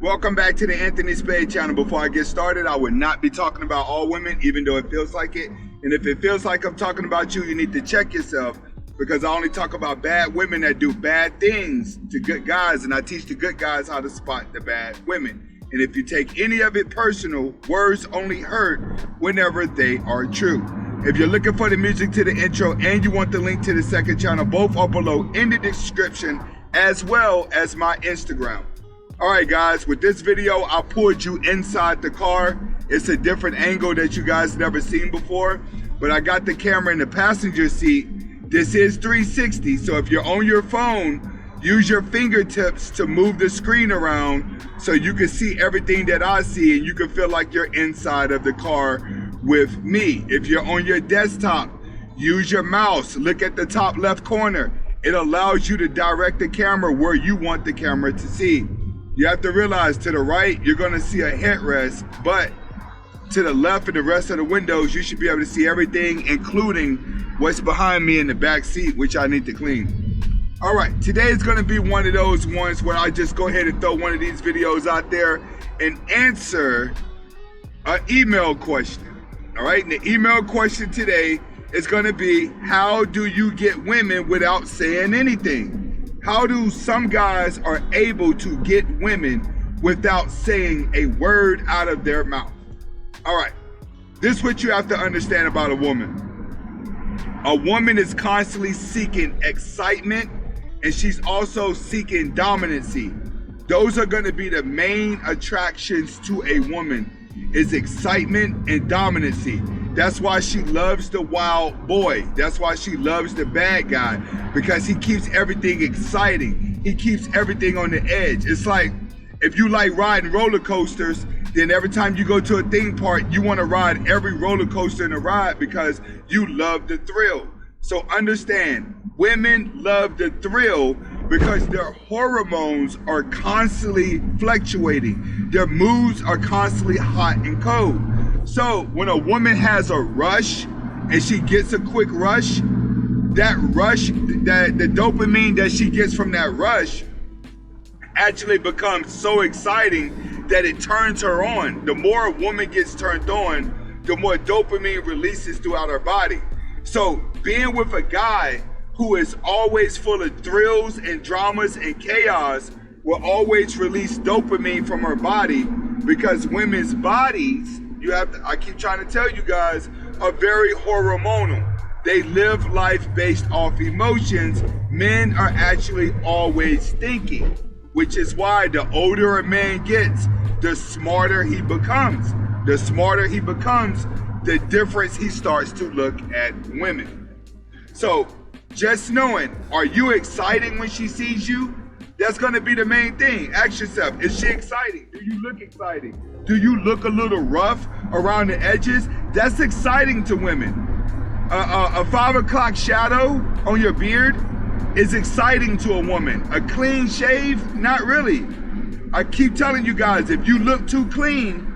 Welcome back to the Anthony Spade channel. Before I get started, I would not be talking about all women, even though it feels like it. And if it feels like I'm talking about you, you need to check yourself, because I only talk about bad women that do bad things to good guys, and I teach the good guys how to spot the bad women. And if you take any of it personal, words only hurt whenever they are true. If you're looking for the music to the intro and you want the link to the second channel, both are below in the description, as well as my Instagram. All right, guys, with this video, I pulled you inside the car. It's a different angle that you guys never seen before, but I got the camera in the passenger seat. This is 360, so if you're on your phone, use your fingertips to move the screen around so you can see everything that I see and you can feel like you're inside of the car with me. If you're on your desktop, use your mouse. Look at the top left corner. It allows you to direct the camera where you want the camera to see. You have to realize, to the right, you're gonna see a headrest, but to the left and the rest of the windows, you should be able to see everything, including what's behind me in the back seat, which I need to clean. All right, today is gonna be one of those ones where I just go ahead and throw one of these videos out there and answer an email question. All right, and the email question today is gonna be, how do you get women without saying anything? How do some guys are able to get women without saying a word out of their mouth? All right, this is what you have to understand about a woman. A woman is constantly seeking excitement, and she's also seeking dominancy. Those are gonna be the main attractions to a woman, is excitement and dominancy. That's why she loves the wild boy. That's why she loves the bad guy, because he keeps everything exciting. He keeps everything on the edge. It's like, if you like riding roller coasters, then every time you go to a theme park, you want to ride every roller coaster in the ride because you love the thrill. So understand, women love the thrill because their hormones are constantly fluctuating. Their moods are constantly hot and cold. So when a woman has a rush and she gets a quick rush, that rush, the dopamine that she gets from that rush actually becomes so exciting that it turns her on. The more a woman gets turned on, the more dopamine releases throughout her body. So being with a guy who is always full of thrills and dramas and chaos will always release dopamine from her body, because women's bodies, I keep trying to tell you guys, are very hormonal. They live life based off emotions. Men are actually always thinking, which is why the older a man gets, the smarter he becomes. The smarter he becomes, the difference he starts to look at women. So just knowing, are you exciting when she sees you? That's gonna be the main thing. Ask yourself, is she exciting? Do you look exciting? Do you look a little rough around the edges? That's exciting to women. A 5 o'clock shadow on your beard is exciting to a woman. A clean shave, not really. I keep telling you guys, if you look too clean,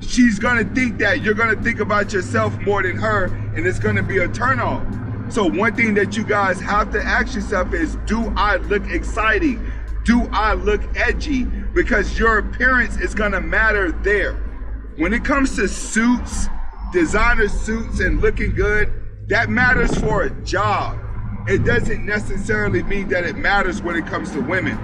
she's gonna think that you're gonna think about yourself more than her, and it's gonna be a turnoff. So one thing that you guys have to ask yourself is, do I look exciting? Do I look edgy? Because your appearance is gonna matter there. When it comes to suits, designer suits and looking good, that matters for a job. It doesn't necessarily mean that it matters when it comes to women.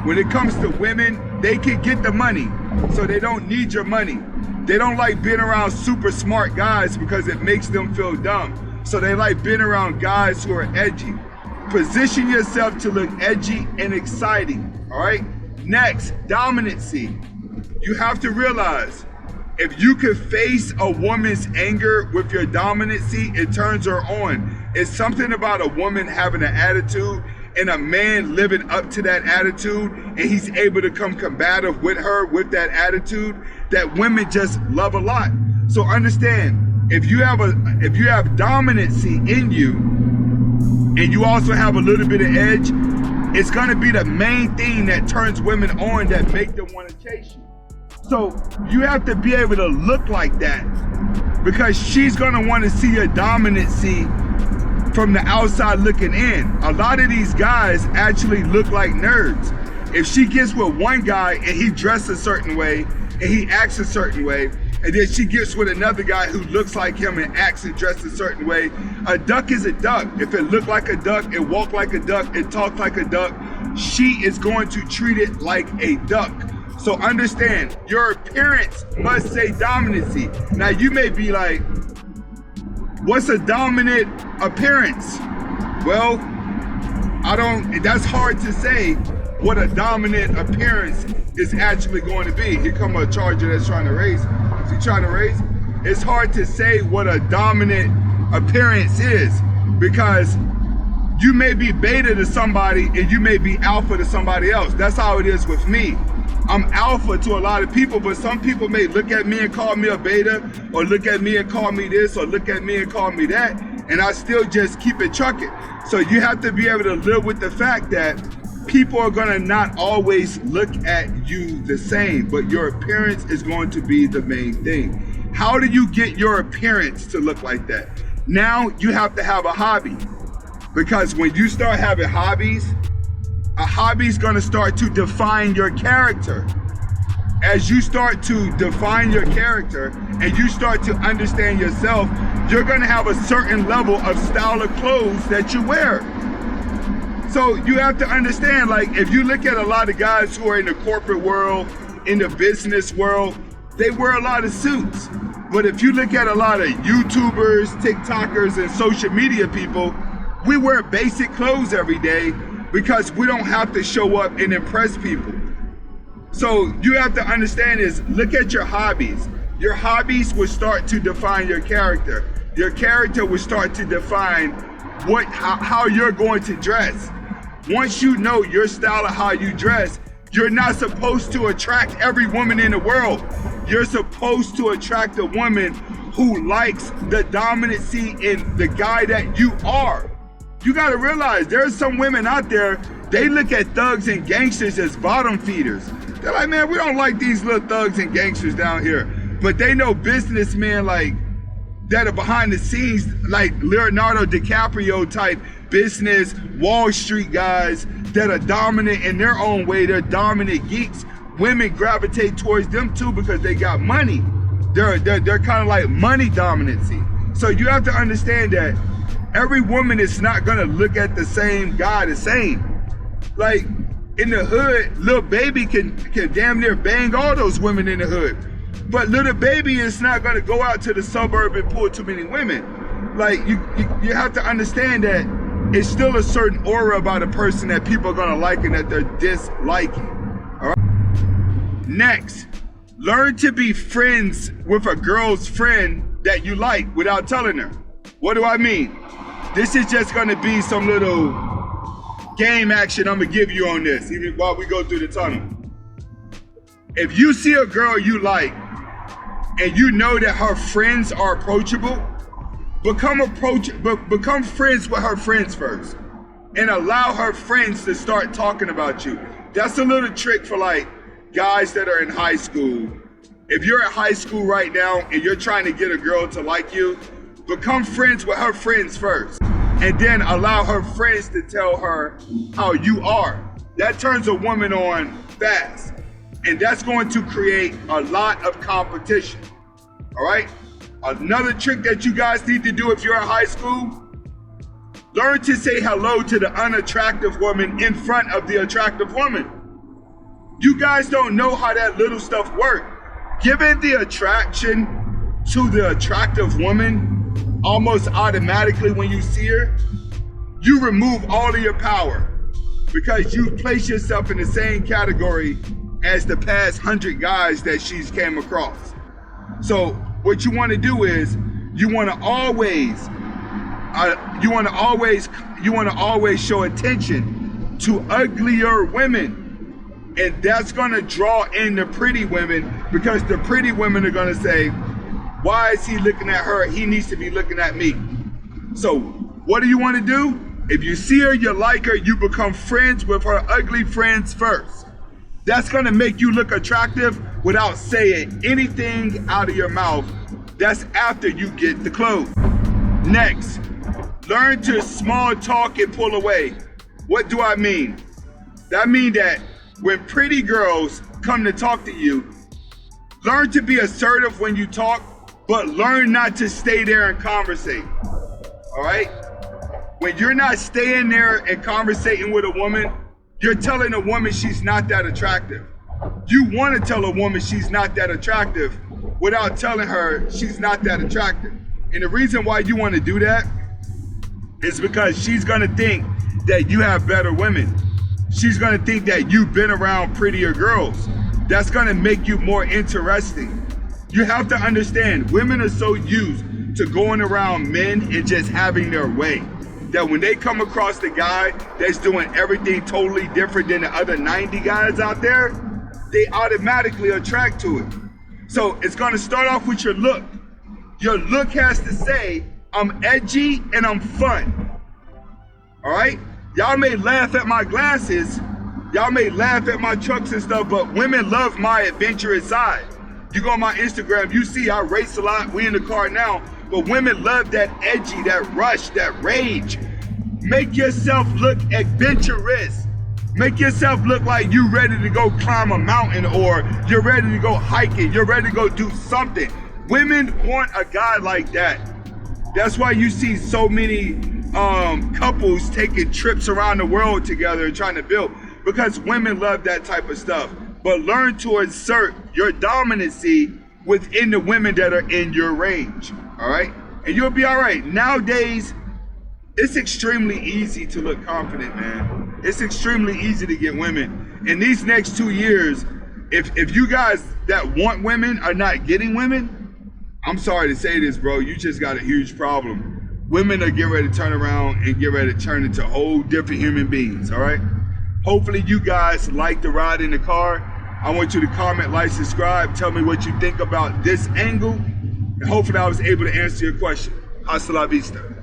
When it comes to women, they can get the money, so they don't need your money. They don't like being around super smart guys because it makes them feel dumb. So they like being around guys who are edgy. Position yourself to look edgy and exciting, all right? Next, dominancy. You have to realize, if you could face a woman's anger with your dominancy, it turns her on. It's something about a woman having an attitude and a man living up to that attitude, and he's able to come combative with her with that attitude, that women just love a lot. So understand, if you have dominancy in you, and you also have a little bit of edge, it's gonna be the main thing that turns women on, that make them wanna chase you. So you have to be able to look like that, because she's gonna wanna see your dominancy from the outside looking in. A lot of these guys actually look like nerds. If she gets with one guy and he dressed a certain way and he acts a certain way, and then she gets with another guy who looks like him and acts and dresses a certain way, a duck is a duck. If it looked like a duck, it walked like a duck, it talked like a duck, she is going to treat it like a duck. So understand, your appearance must say dominancy. Now you may be like, what's a dominant appearance? Well, that's hard to say what a dominant appearance is actually going to be. Here come a charger that's trying to race. Is he trying to race? It's hard to say what a dominant appearance is, because you may be beta to somebody and you may be alpha to somebody else. That's how it is with me. I'm alpha to a lot of people, but some people may look at me and call me a beta, or look at me and call me this, or look at me and call me that, and I still just keep it trucking. So you have to be able to live with the fact that people are gonna not always look at you the same, but your appearance is going to be the main thing. How do you get your appearance to look like that? Now you have to have a hobby, because when you start having hobbies, a hobby's gonna start to define your character. As you start to define your character and you start to understand yourself, you're gonna have a certain level of style of clothes that you wear. So you have to understand, like, if you look at a lot of guys who are in the corporate world, in the business world, they wear a lot of suits. But if you look at a lot of YouTubers, TikTokers, and social media people, we wear basic clothes every day because we don't have to show up and impress people. So you have to understand is, look at your hobbies. Your hobbies will start to define your character. Your character will start to define how you're going to dress. Once you know your style of how you dress, you're not supposed to attract every woman in the world. You're supposed to attract a woman who likes the dominancy in the guy that you are. You gotta realize there's some women out there, they look at thugs and gangsters as bottom feeders. They're like, man, we don't like these little thugs and gangsters down here. But they know businessmen like that are behind the scenes, like Leonardo DiCaprio type business, Wall Street guys that are dominant in their own way. They're dominant geeks. Women gravitate towards them too because they got money. They're kind of like money dominancy. So you have to understand that every woman is not gonna look at the same guy the same. Like in the hood, Lil Baby can damn near bang all those women in the hood. But Little Baby is not gonna go out to the suburb and pull too many women. Like you have to understand that it's still a certain aura about a person that people are gonna like and that they're disliking. All right. Next, learn to be friends with a girl's friend that you like without telling her. What do I mean? This is just gonna be some little game action I'm gonna give you on this, even while we go through the tunnel. If you see a girl you like and you know that her friends are approachable, become friends with her friends first and allow her friends to start talking about you. That's a little trick for like guys that are in high school. If you're at high school right now and you're trying to get a girl to like you, become friends with her friends first and then allow her friends to tell her how you are. That turns a woman on fast, and that's going to create a lot of competition. All right? Another trick that you guys need to do if you're in high school, learn to say hello to the unattractive woman in front of the attractive woman. You guys don't know how that little stuff works. Giving the attraction to the attractive woman almost automatically when you see her, you remove all of your power because you place yourself in the same category as the past 100 guys that she's came across. So what you want to do is you want to always show attention to uglier women, and that's going to draw in the pretty women because the pretty women are going to say, why is he looking at her? He needs to be looking at me. So what do you want to do? If you see her, you like her, you become friends with her ugly friends first. That's gonna make you look attractive without saying anything out of your mouth. That's after you get the clothes. Next, learn to small talk and pull away. What do I mean? That means that when pretty girls come to talk to you, learn to be assertive when you talk, but learn not to stay there and conversate. All right? When you're not staying there and conversating with a woman, you're telling a woman she's not that attractive. You want to tell a woman she's not that attractive without telling her she's not that attractive. And the reason why you want to do that is because she's going to think that you have better women. She's going to think that you've been around prettier girls. That's going to make you more interesting. You have to understand, women are so used to going around men and just having their way, that when they come across the guy that's doing everything totally different than the other 90 guys out there, they automatically attract to it. So it's gonna start off with your look. Your look has to say, I'm edgy and I'm fun. All right? Y'all may laugh at my glasses, y'all may laugh at my trucks and stuff, but women love my adventurous side. You go on my Instagram, you see I race a lot, we in the car now, but women love that edgy, that rush, that rage. Make yourself look adventurous. Make yourself look like you ready to go climb a mountain, or you're ready to go hiking, you're ready to go do something. Women want a guy like that. That's why you see so many couples taking trips around the world together and trying to build, because women love that type of stuff. But learn to assert your dominancy within the women that are in your range, all right? And you'll be all right. Nowadays, it's extremely easy to look confident, man. It's extremely easy to get women. In these next 2 years, if you guys that want women are not getting women, I'm sorry to say this, bro, you just got a huge problem. Women are getting ready to turn around and get ready to turn into whole different human beings, all right? Hopefully you guys like the ride in the car. I want you to comment, like, subscribe, tell me what you think about this angle, and hopefully I was able to answer your question. Hasta la vista.